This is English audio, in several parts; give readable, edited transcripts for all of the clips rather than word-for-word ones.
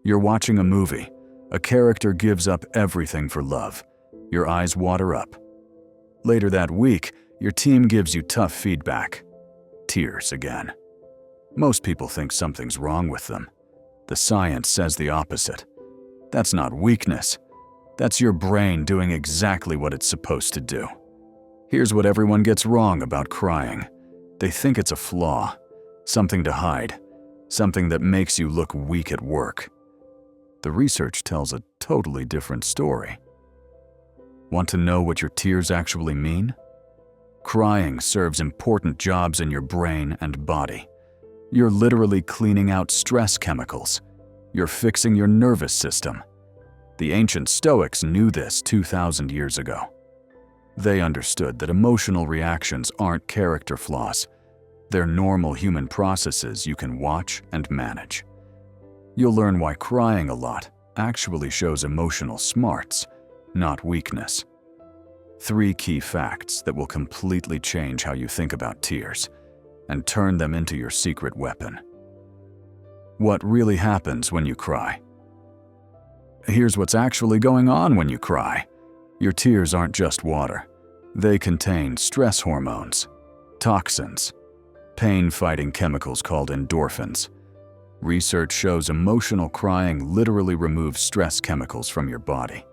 You're watching a movie. A character gives up everything for love. Your eyes water up. Later that week, your team gives you tough feedback. Tears again. Most people think something's wrong with them. The science says the opposite. That's not weakness. That's your brain doing exactly what it's supposed to do. Here's what everyone gets wrong about crying. They think it's a flaw, something to hide, something that makes you look weak at work. The research tells a totally different story. Want to know what your tears actually mean? Crying serves important jobs in your brain and body. You're literally cleaning out stress chemicals. You're fixing your nervous system. The ancient Stoics knew this 2,000 years ago. They understood that emotional reactions aren't character flaws. They're normal human processes you can watch and manage. You'll learn why crying a lot actually shows emotional smarts, not weakness. 3 key facts that will completely change how you think about tears and turn them into your secret weapon. What really happens when you cry? Here's what's actually going on when you cry. Your tears aren't just water. They contain stress hormones, toxins, pain-fighting chemicals called endorphins. Research shows emotional crying literally removes stress chemicals from your body.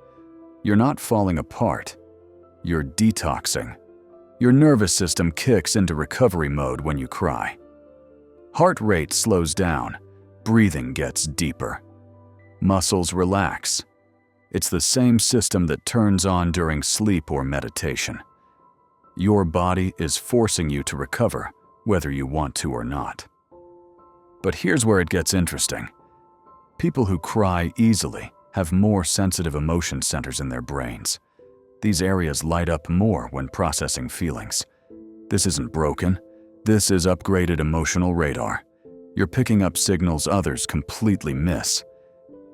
You're not falling apart. You're detoxing. Your nervous system kicks into recovery mode when you cry. Heart rate slows down. Breathing gets deeper. Muscles relax. It's the same system that turns on during sleep or meditation. Your body is forcing you to recover, whether you want to or not. But here's where it gets interesting. People who cry easily have more sensitive emotion centers in their brains. These areas light up more when processing feelings. This isn't broken. This is upgraded emotional radar. You're picking up signals others completely miss.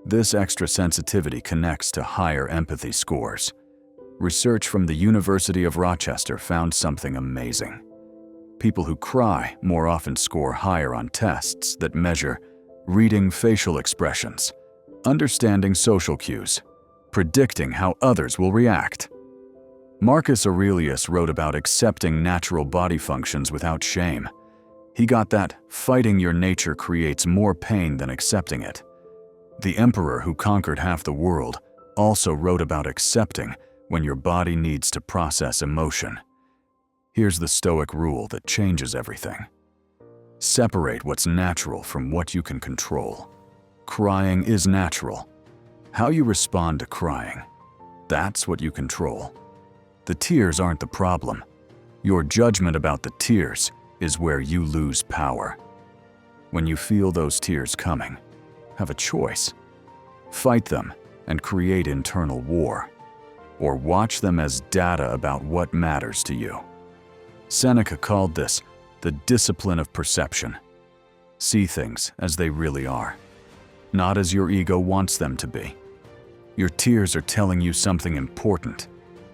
This extra sensitivity connects to higher empathy scores. Research from the University of Rochester found something amazing. People who cry more often score higher on tests that measure reading facial expressions, understanding social cues, predicting how others will react. Marcus Aurelius wrote about accepting natural body functions without shame. He got that fighting your nature creates more pain than accepting it. The emperor who conquered half the world also wrote about accepting when your body needs to process emotion. Here's the Stoic rule that changes everything. Separate what's natural from what you can control. Crying is natural. How you respond to crying, that's what you control. The tears aren't the problem. Your judgment about the tears is where you lose power. When you feel those tears coming, have a choice. Fight them and create internal war, or watch them as data about what matters to you. Seneca called this the discipline of perception. See things as they really are, not as your ego wants them to be. Your tears are telling you something important.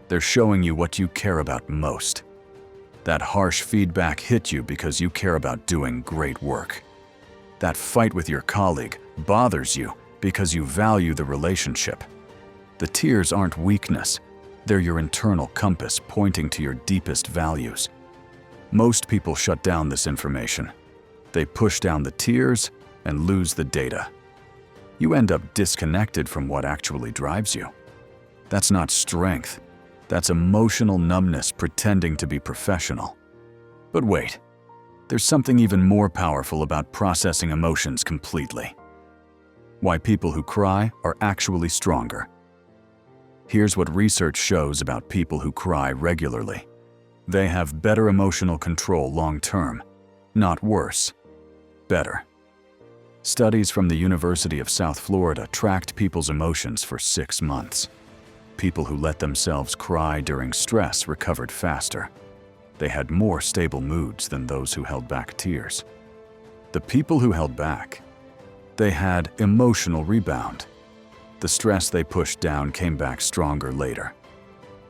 They're showing you what you care about most. That harsh feedback hit you because you care about doing great work. That fight with your colleague bothers you because you value the relationship. The tears aren't weakness. They're your internal compass pointing to your deepest values. Most people shut down this information. They push down the tears and lose the data. You end up disconnected from what actually drives you. That's not strength. That's emotional numbness pretending to be professional. But wait, there's something even more powerful about processing emotions completely. Why people who cry are actually stronger. Here's what research shows about people who cry regularly. They have better emotional control long-term, not worse, better. Studies from the University of South Florida tracked people's emotions for 6 months. People who let themselves cry during stress recovered faster. They had more stable moods than those who held back tears. The people who held back, they had emotional rebound. The stress they pushed down came back stronger later.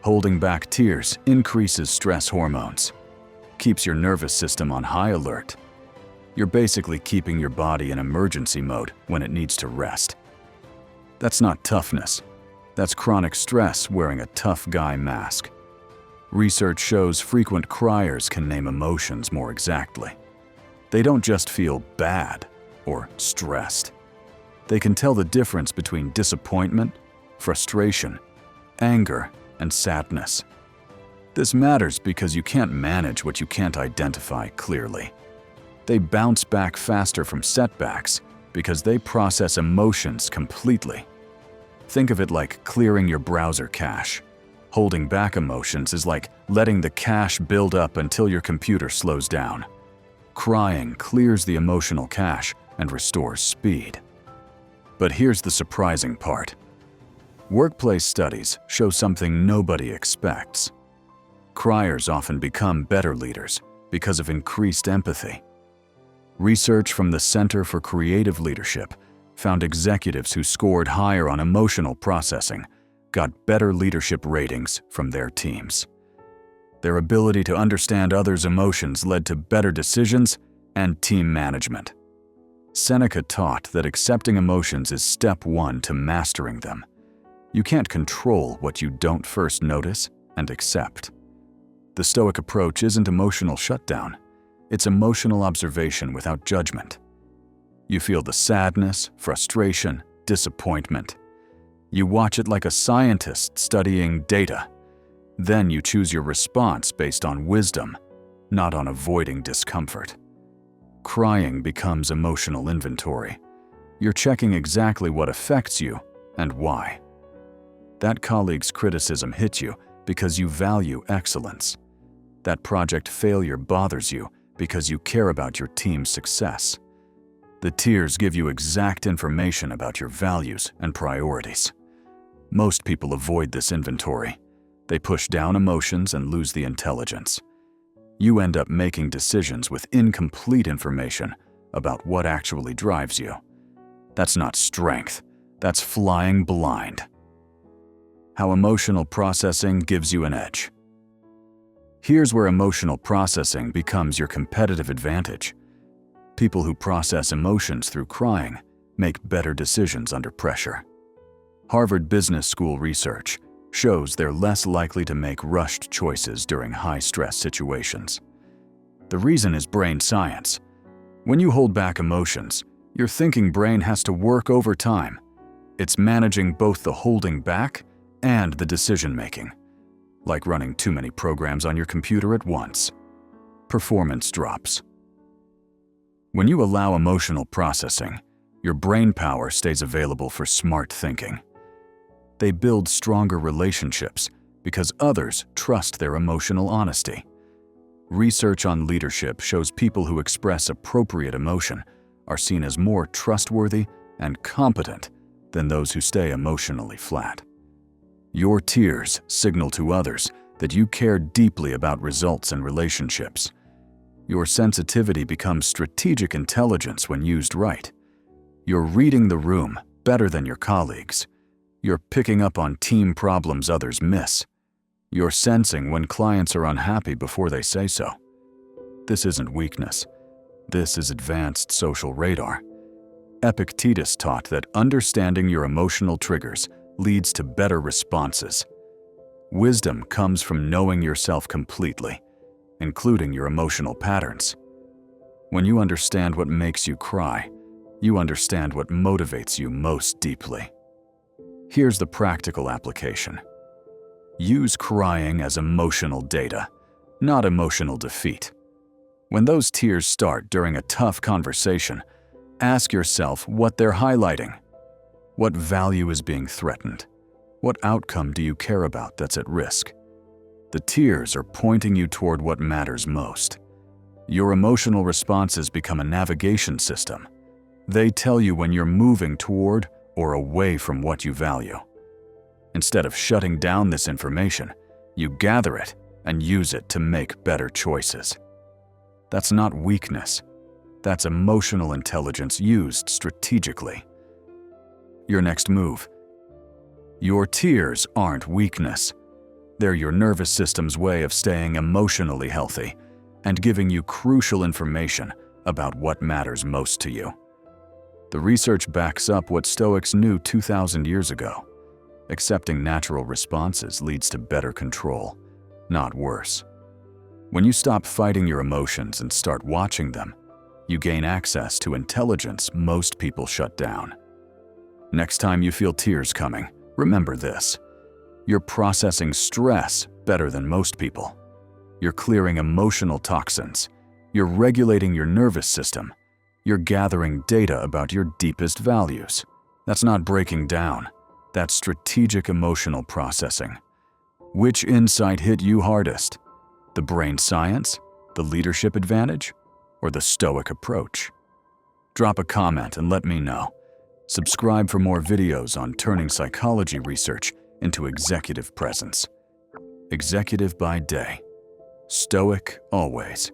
Holding back tears increases stress hormones, keeps your nervous system on high alert. You're basically keeping your body in emergency mode when it needs to rest. That's not toughness. That's chronic stress wearing a tough guy mask. Research shows frequent criers can name emotions more exactly. They don't just feel bad or stressed. They can tell the difference between disappointment, frustration, anger, and sadness. This matters because you can't manage what you can't identify clearly. They bounce back faster from setbacks because they process emotions completely. Think of it like clearing your browser cache. Holding back emotions is like letting the cache build up until your computer slows down. Crying clears the emotional cache and restores speed. But here's the surprising part. Workplace studies show something nobody expects. Criers often become better leaders because of increased empathy. Research from the Center for Creative Leadership found executives who scored higher on emotional processing got better leadership ratings from their teams. Their ability to understand others' emotions led to better decisions and team management. Seneca taught that accepting emotions is step one to mastering them. You can't control what you don't first notice and accept. The Stoic approach isn't emotional shutdown. It's emotional observation without judgment. You feel the sadness, frustration, disappointment. You watch it like a scientist studying data. Then you choose your response based on wisdom, not on avoiding discomfort. Crying becomes emotional inventory. You're checking exactly what affects you and why. That colleague's criticism hit you because you value excellence. That project failure bothers you because you care about your team's success. The tears give you exact information about your values and priorities. Most people avoid this inventory. They push down emotions and lose the intelligence. You end up making decisions with incomplete information about what actually drives you. That's not strength. That's flying blind. How emotional processing gives you an edge. Here's where emotional processing becomes your competitive advantage. People who process emotions through crying make better decisions under pressure. Harvard Business School research shows they're less likely to make rushed choices during high-stress situations. The reason is brain science. When you hold back emotions, your thinking brain has to work overtime. It's managing both the holding back and the decision-making, like running too many programs on your computer at once. Performance drops. When you allow emotional processing, your brain power stays available for smart thinking. They build stronger relationships because others trust their emotional honesty. Research on leadership shows people who express appropriate emotion are seen as more trustworthy and competent than those who stay emotionally flat. Your tears signal to others that you care deeply about results and relationships. Your sensitivity becomes strategic intelligence when used right. You're reading the room better than your colleagues. You're picking up on team problems others miss. You're sensing when clients are unhappy before they say so. This isn't weakness. This is advanced social radar. Epictetus taught that understanding your emotional triggers leads to better responses. Wisdom comes from knowing yourself completely, including your emotional patterns. When you understand what makes you cry, you understand what motivates you most deeply. Here's the practical application. Use crying as emotional data, not emotional defeat. When those tears start during a tough conversation, ask yourself what they're highlighting. What value is being threatened? What outcome do you care about that's at risk? The tears are pointing you toward what matters most. Your emotional responses become a navigation system. They tell you when you're moving toward or away from what you value. Instead of shutting down this information, you gather it and use it to make better choices. That's not weakness. That's emotional intelligence used strategically. Your next move. Your tears aren't weakness. They're your nervous system's way of staying emotionally healthy and giving you crucial information about what matters most to you. The research backs up what Stoics knew 2,000 years ago. Accepting natural responses leads to better control, not worse. When you stop fighting your emotions and start watching them, you gain access to intelligence most people shut down. Next time you feel tears coming, remember this. You're processing stress better than most people. You're clearing emotional toxins. You're regulating your nervous system. You're gathering data about your deepest values. That's not breaking down. That's strategic emotional processing. Which insight hit you hardest? The brain science, the leadership advantage, or the Stoic approach? Drop a comment and let me know. Subscribe for more videos on turning psychology research into executive presence. Executive by day, Stoic always.